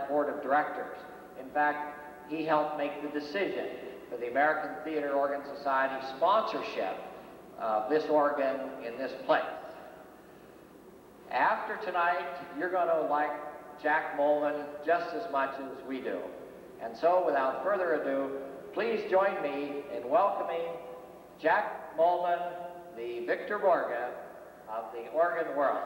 that board of directors. In fact, he helped make the decision for the American Theater Organ Society sponsorship of this organ in this place. After tonight, you're going to like Jack Moelmann just as much as we do. And so, without further ado, please join me in welcoming Jack Moelmann, the Victor Borge of the organ world.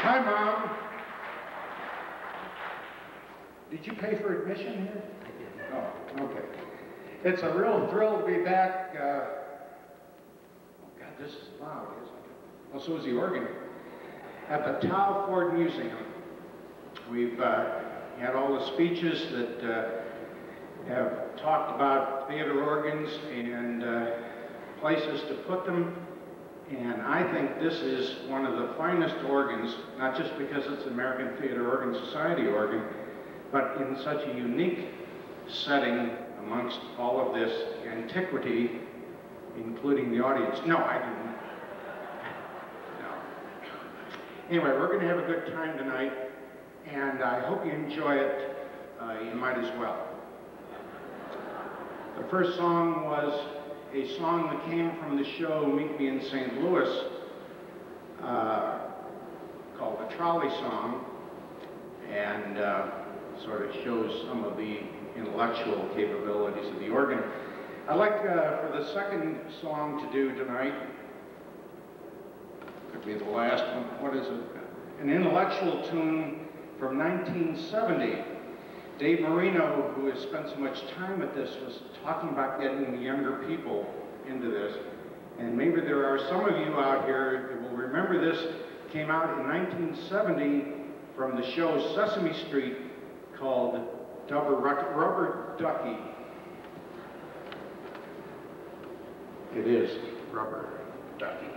Hi, Mom. Did you pay for admission here? Oh, okay. It's a real thrill to be back. Oh, God, this is loud, isn't it? Well, so is the organ. At the Towe Ford Museum. We've had all the speeches that have talked about theater organs and places to put them. And I think this is one of the finest organs, not just because it's the American Theater Organ Society organ, but in such a unique setting amongst all of this antiquity, including the audience. No, I didn't. No. Anyway, we're going to have a good time tonight, and I hope you enjoy it. You might as well. The first song was a song that came from the show Meet Me in St. Louis, called the Trolley Song, and sort of shows some of the intellectual capabilities of the organ. I'd like for the second song to do tonight, could be the last one, what is it? An intellectual tune from 1970. Dave Marino, who has spent so much time with this, was talking about getting the younger people into this. And maybe there are some of you out here that will remember this. Came out in 1970 from the show Sesame Street called Rubber Ducky. It is Rubber Ducky.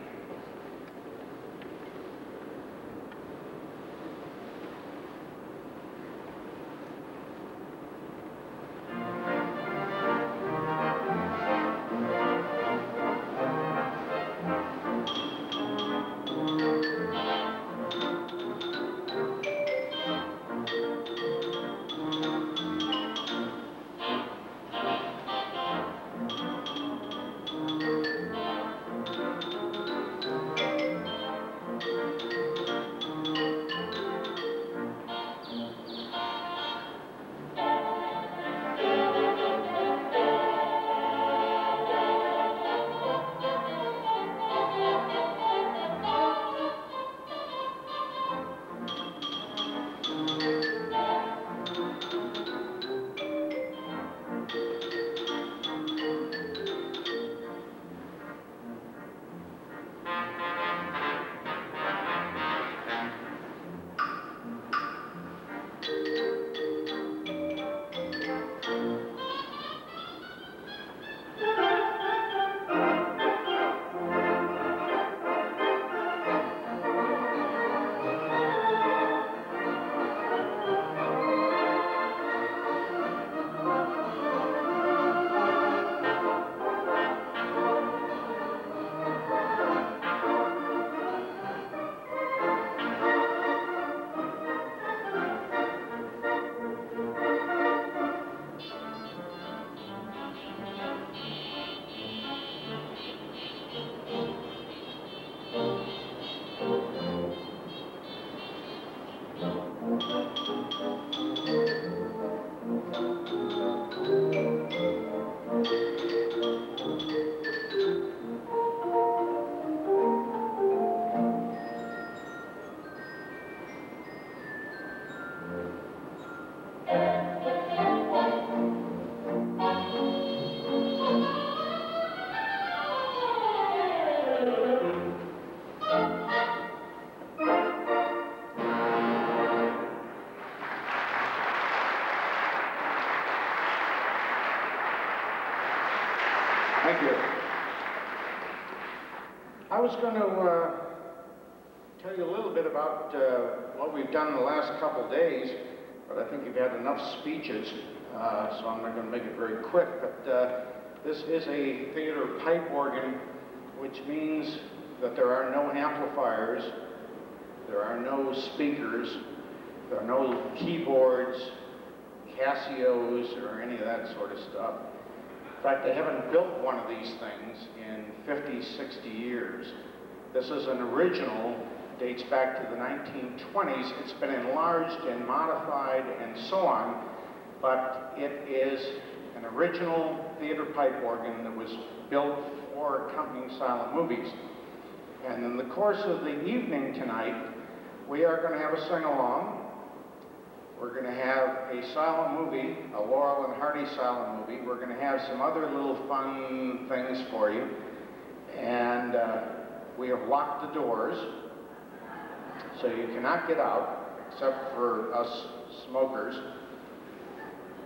Thank you. I was going to tell you a little bit about what we've done in the last couple days, but I think you've had enough speeches, so I'm not going to make it very quick. But this is a theater pipe organ, which means that there are no amplifiers, there are no speakers, there are no keyboards, Casios, or any of that sort of stuff. In fact, they haven't built one of these things in 50, 60 years. This is an original, dates back to the 1920s. It's been enlarged and modified and so on, but it is an original theater pipe organ that was built for accompanying silent movies. And in the course of the evening tonight, we are going to have a sing-along. We're going to have a silent movie, a Laurel and Hardy silent movie. We're going to have some other little fun things for you. And we have locked the doors, so you cannot get out, except for us smokers.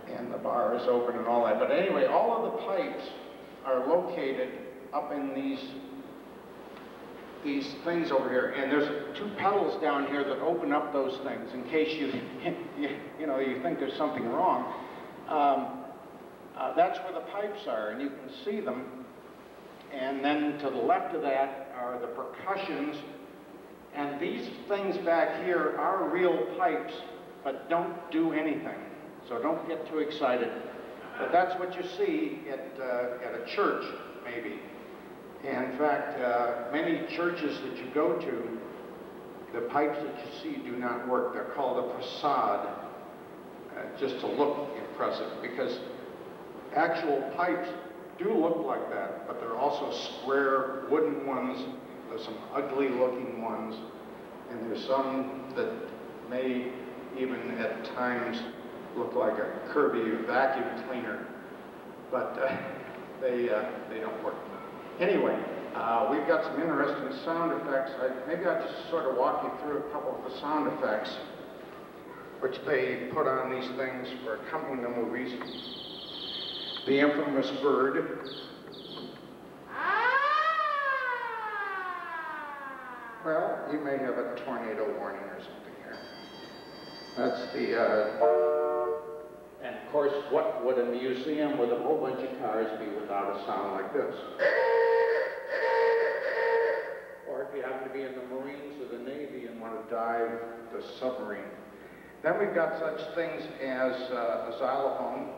And the bar is open and all that. But anyway, all of the pipes are located up in these things over here, and there's two pedals down here that open up those things in case you think there's something wrong. That's where the pipes are, and you can see them. And then to the left of that are the percussions, and these things back here are real pipes, but don't do anything. So don't get too excited. But that's what you see at a church, maybe. And in fact, many churches that you go to, the pipes that you see do not work. They're called a facade, just to look impressive, because actual pipes do look like that, but there are also square wooden ones. There's some ugly looking ones, and there's some that may even at times look like a Kirby vacuum cleaner, but they don't work. Anyway, we've got some interesting sound effects. Maybe I'll just sort of walk you through a couple of the sound effects which they put on these things for accompanying the movies. The infamous bird. Well, you may have a tornado warning or something here. That's the, and of course, what would a museum with a whole bunch of cars be without a sound like this? Or if you happen to be in the Marines or the Navy and want to dive the submarine. Then we've got such things as a xylophone.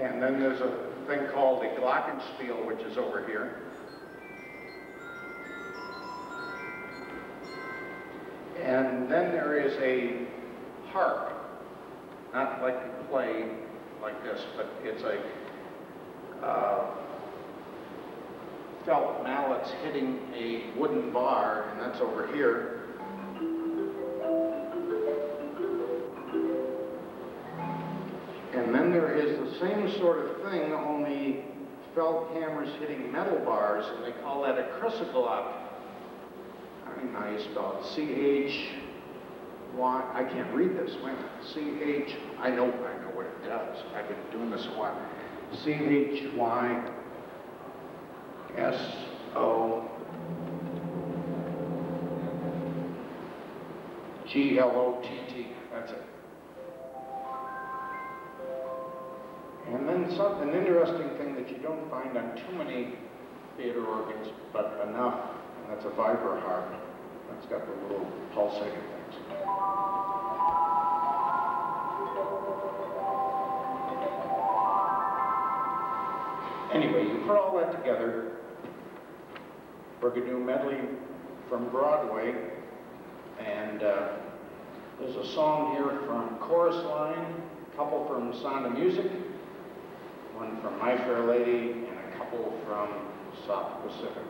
And then there's a thing called the glockenspiel, which is over here. And then there is a harp, not like you play like this, but it's a felt mallets hitting a wooden bar, and that's over here. And then there is the same sort of thing, only felt hammers hitting metal bars, and they call that a crucible. I mean, how you spell it? C-H-Y, I can't read this, wait a minute. C-H, I know what it does. I've been doing this a while. C-H-Y S-O-G-L-O-T-T, that's it. And then an interesting thing that you don't find on too many theater organs, but enough, and that's a vibra harp. That's got the little pulsating things. Anyway, you put all that together. We're going to do a medley from Broadway, and there's a song here from Chorus Line, a couple from Sound of Music, one from My Fair Lady, and a couple from South Pacific.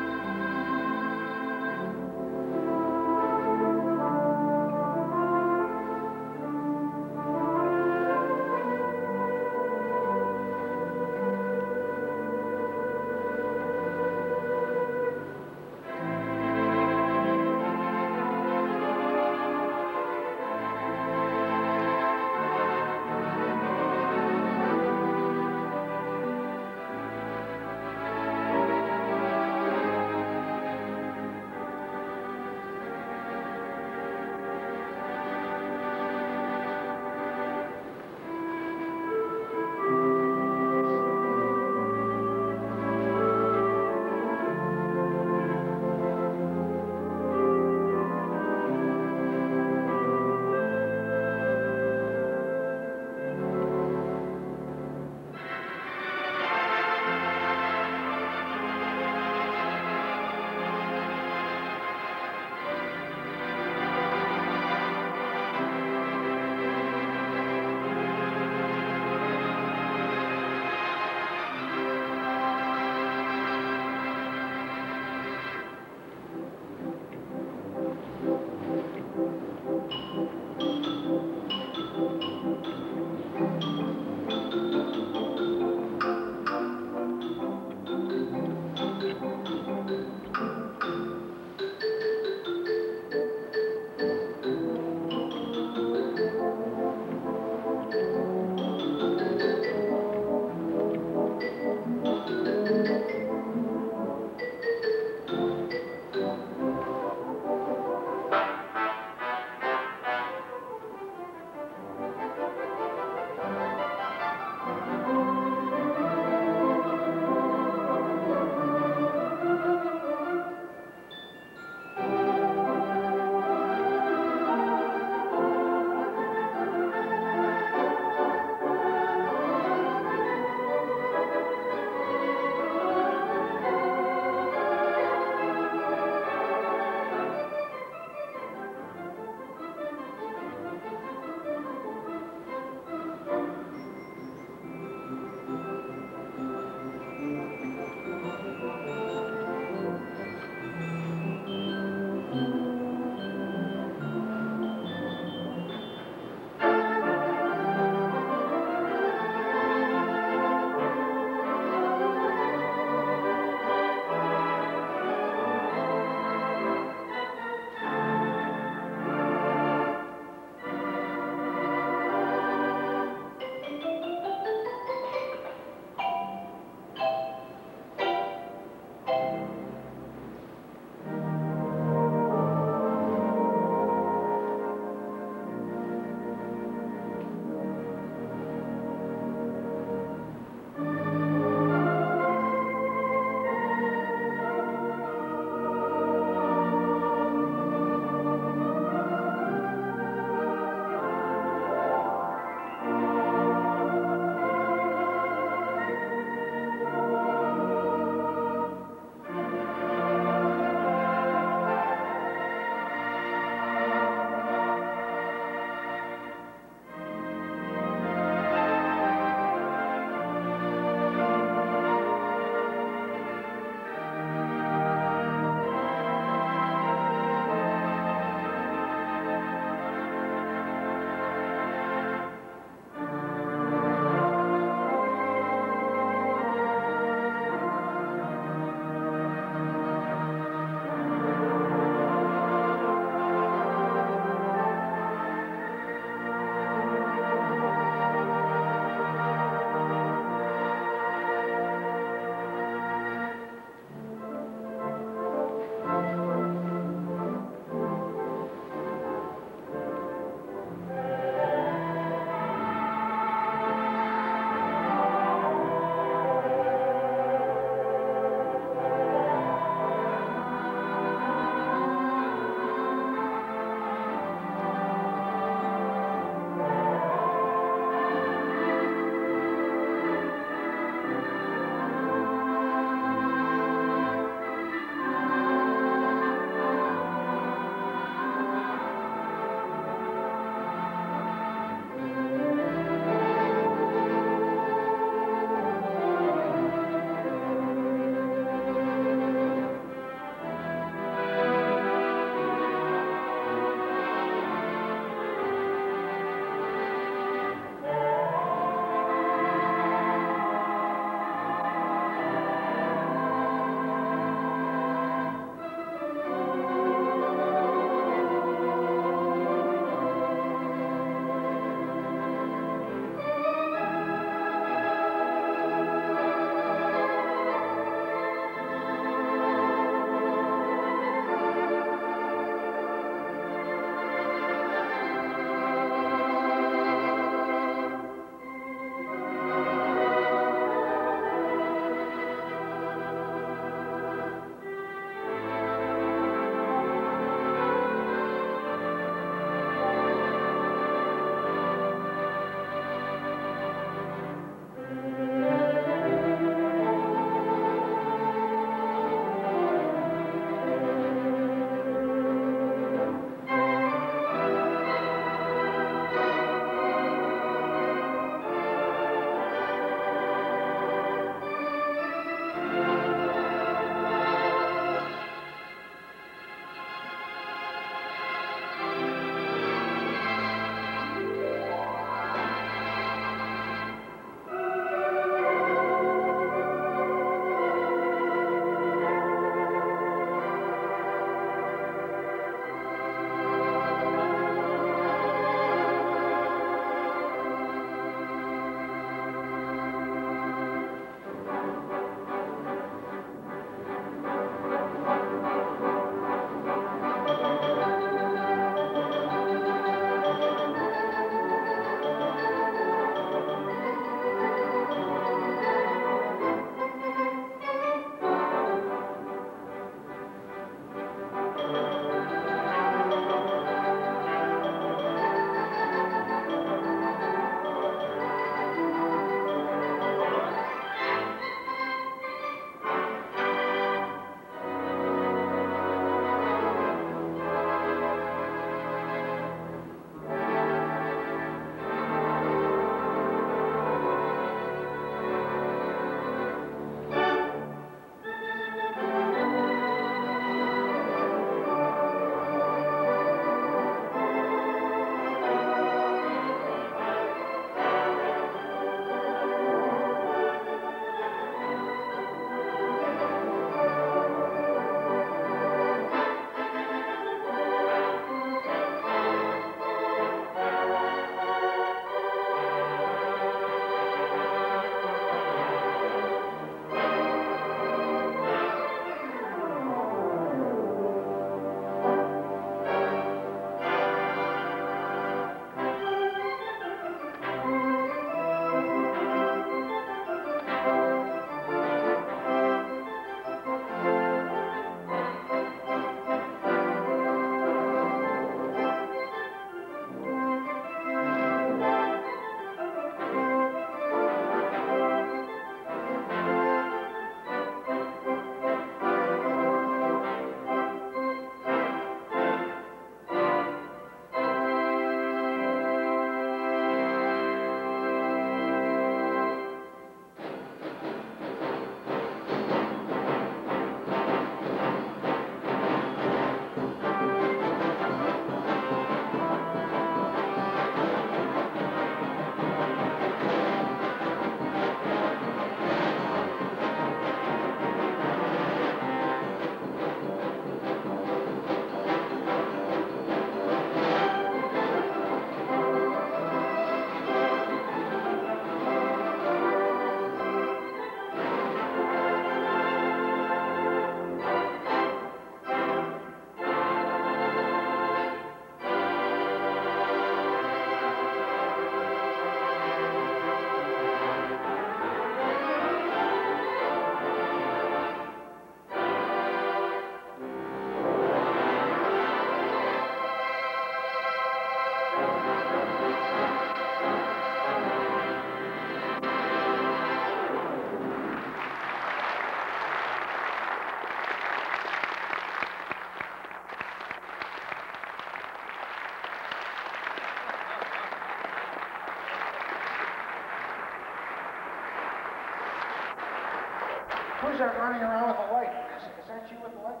that running around with the light? Is that you with the light?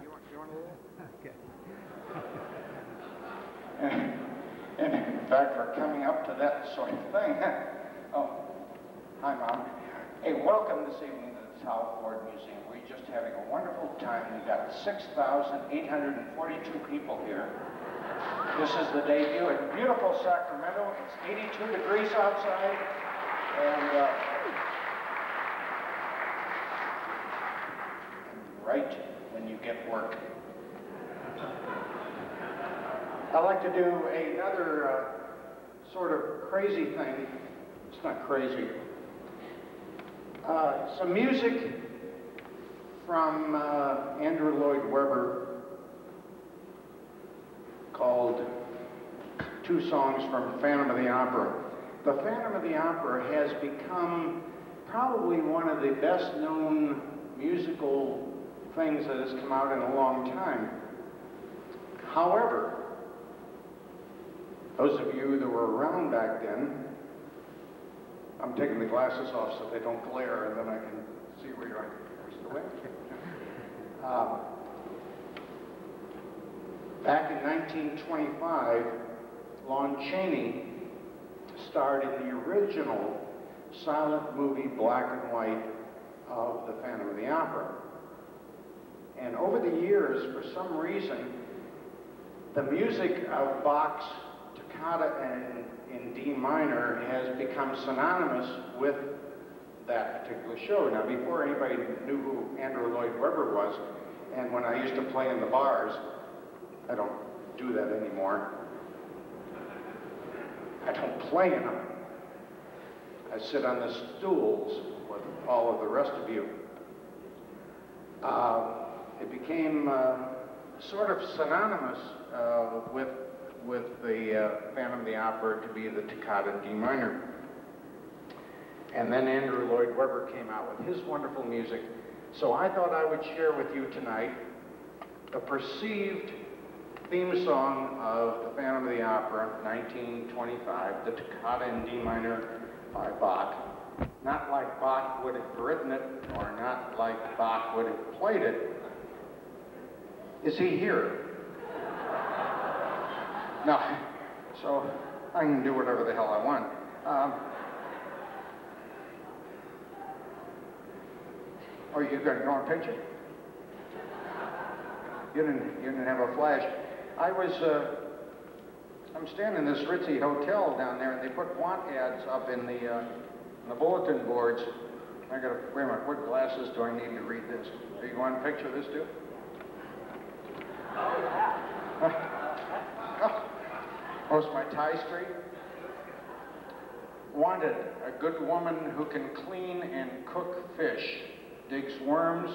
You want to do that? Okay. And in fact, we're coming up to that sort of thing. Oh, hi, Mom. Hey, welcome this evening to the Towe Ford Museum. We're just having a wonderful time. We've got 6,842 people here. This is the debut in beautiful Sacramento. It's 82 degrees outside, and right when you get work. I'd like to do another sort of crazy thing. It's not crazy. Some music from Andrew Lloyd Webber called two songs from Phantom of the Opera. The Phantom of the Opera has become probably one of the best known musical things that has come out in a long time. However, those of you that were around back then, I'm taking the glasses off so they don't glare, and then I can see where you're going. Back in 1925, Lon Chaney starred in the original silent movie black and white of The Phantom of the Opera. And over the years, for some reason, the music of Bach's Toccata in D minor has become synonymous with that particular show. Now, before anybody knew who Andrew Lloyd Webber was, and when I used to play in the bars, I don't do that anymore. I don't play in them. I sit on the stools with all of the rest of you. It became sort of synonymous with the Phantom of the Opera to be the Toccata in D minor. And then Andrew Lloyd Webber came out with his wonderful music. So I thought I would share with you tonight a perceived theme song of the Phantom of the Opera, 1925, the Toccata in D minor by Bach. Not like Bach would have written it, or not like Bach would have played it. Is he here? No, so I can do whatever the hell I want. Oh, you got your own picture? You didn't have a flash. I'm staying in this ritzy hotel down there, and they put want ads up in the bulletin boards. Wait a minute, what glasses do I need to read this? Do you want a picture of this too? Oh, it's my tie straight? Wanted, a good woman who can clean and cook fish, digs worms,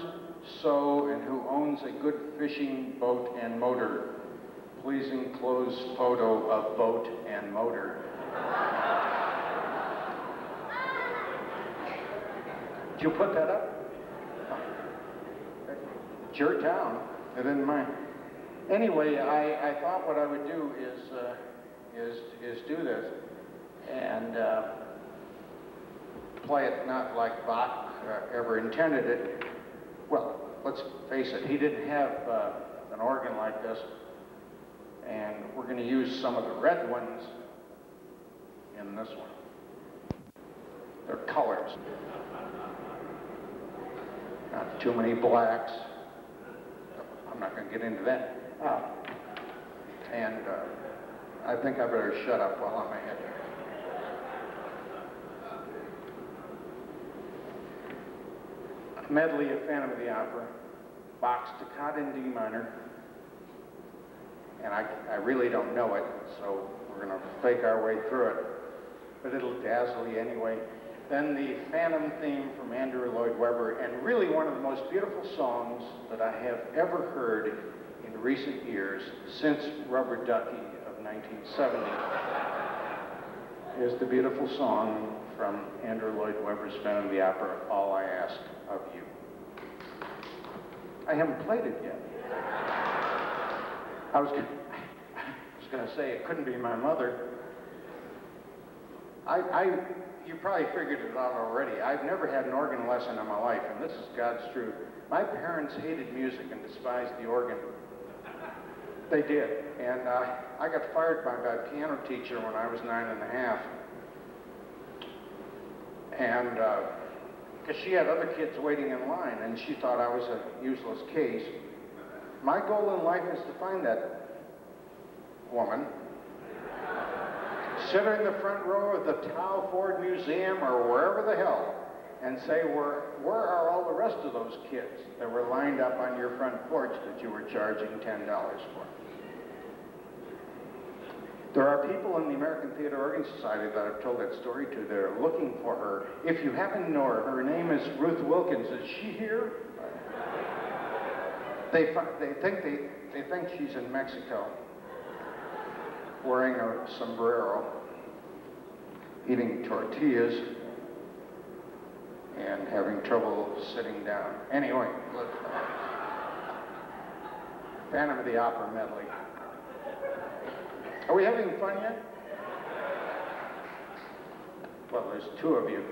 sew, and who owns a good fishing boat and motor. Please enclose photo of boat and motor. Did you put that up? It's your town. It isn't mine. Anyway, I thought what I would do is do this and play it not like Bach ever intended it. Well, let's face it, he didn't have an organ like this, and we're going to use some of the red ones in this one. They're colors. Not too many blacks. I'm not going to get into that. I think I better shut up while I'm ahead. Medley of Phantom of the Opera, Bach's Toccata in D minor, and I really don't know it, so we're going to fake our way through it, but it'll dazzle you anyway. Then the Phantom theme from Andrew Lloyd Webber, and really one of the most beautiful songs that I have ever heard in recent years, since Rubber Ducky of 1970, is the beautiful song from Andrew Lloyd Webber's Phantom of the Opera, All I Ask of You. I haven't played it yet. I was going to say it couldn't be my mother. I you probably figured it out already. I've never had an organ lesson in my life, and this is God's truth. My parents hated music and despised the organ. They did. And I got fired by my piano teacher when I was 9½. And because she had other kids waiting in line, and she thought I was a useless case. My goal in life is to find that woman, sit her in the front row of the Towe Ford Museum or wherever the hell, and say, where are all the rest of those kids that were lined up on your front porch that you were charging $10 for? There are people in the American Theater Organ Society that I've told that story to. They're looking for her. If you happen to know her, her name is Ruth Wilkins. Is she here? They think she's in Mexico, wearing a sombrero, eating tortillas, and having trouble sitting down. Anyway, look. Phantom of the Opera medley. Are we having fun yet? Well, there's 2 of you.